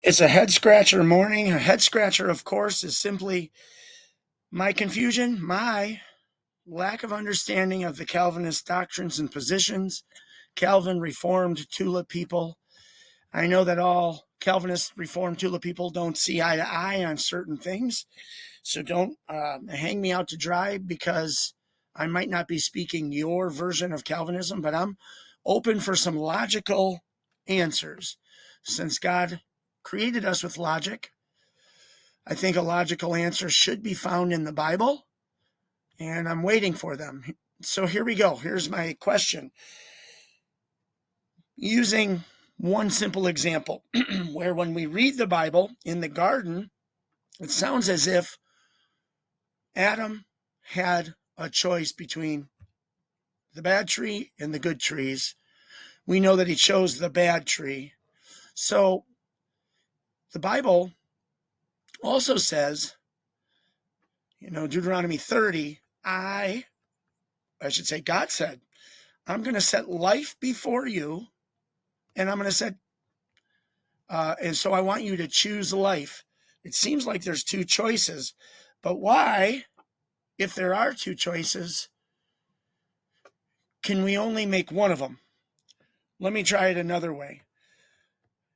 It's a head scratcher morning. A head scratcher, of course, is simply my confusion, my lack of understanding of the Calvinist doctrines and positions. Calvin, Reformed, TULIP people. I know that all Calvinist, Reformed, TULIP people don't see eye to eye on certain things. So don't hang me out to dry because I might not be speaking your version of Calvinism, but I'm open for some logical answers. Since God created us with logic, I think a logical answer should be found in the Bible, and I'm waiting for them. So here we go. Here's my question. Using one simple example, where when we read the Bible in the garden, it sounds as if Adam had a choice between the bad tree and the good trees. We know that he chose the bad tree. So the Bible also says, Deuteronomy 30, I should say God said, I'm going to set life before you, and I'm going to set, and so I want you to choose life. It seems like there's two choices, but why, if there are two choices, can we only make one of them? Let me try it another way.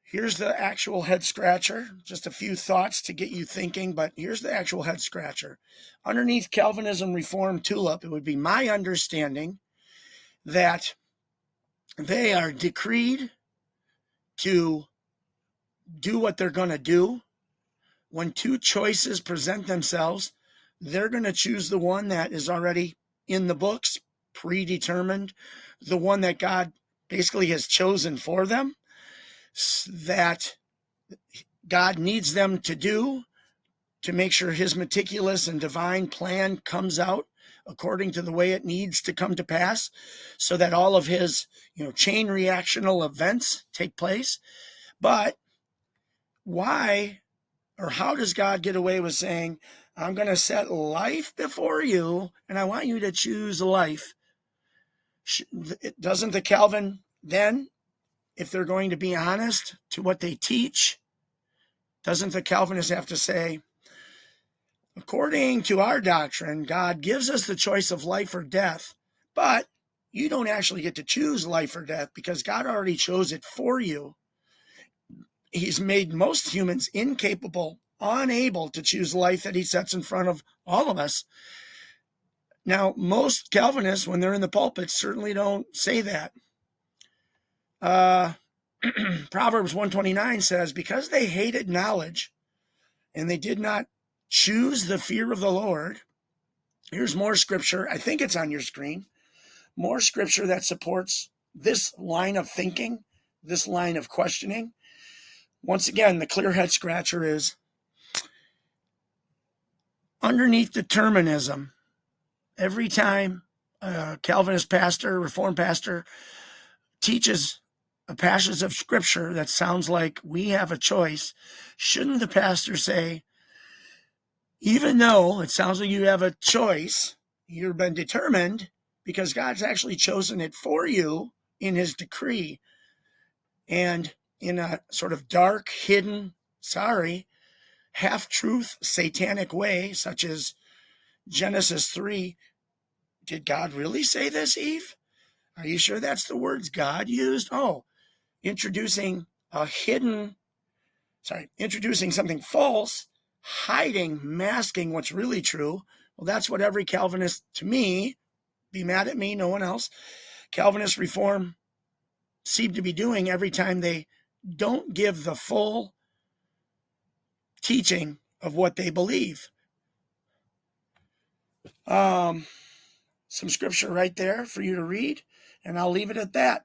Here's the actual head scratcher. Just a few thoughts to get you thinking, but here's the actual head scratcher. Underneath Calvinism, Reform, TULIP, it would be my understanding that they are decreed to do what they're going to do. When two choices present themselves, they're going to choose the one that is already in the books, predetermined, the one that God basically has chosen for them, that God needs them to do to make sure his meticulous and divine plan comes out according to the way it needs to come to pass, so that all of his chain reactional events take place. But why or how does God get away with saying, I'm going to set life before you and I want you to choose life? Doesn't the Calvin then, if they're going to be honest to what they teach, doesn't the Calvinist have to say, according to our doctrine, God gives us the choice of life or death, but you don't actually get to choose life or death because God already chose it for you. He's made most humans incapable, unable to choose life that he sets in front of all of us. Now, most Calvinists, when they're in the pulpit, certainly don't say that. Proverbs 129 says, because they hated knowledge and they did not choose the fear of the Lord. Here's more scripture. I think it's on your screen. More scripture that supports this line of thinking, this line of questioning. Once again, the clear head scratcher is underneath determinism. Every time a Calvinist pastor, Reformed pastor teaches a passage of scripture that sounds like we have a choice, shouldn't the pastor say, even though it sounds like you have a choice, you've been determined because God's actually chosen it for you in his decree, and in a sort of dark, hidden, half-truth, satanic way, such as Genesis 3, did God really say this, Eve? Are you sure that's the words God used? Oh, introducing something false, hiding, masking what's really true. Well, that's what every Calvinist, to me, be mad at me, no one else, Calvinist Reform seem to be doing every time they don't give the full teaching of what they believe. Some scripture right there for you to read, and I'll leave it at that.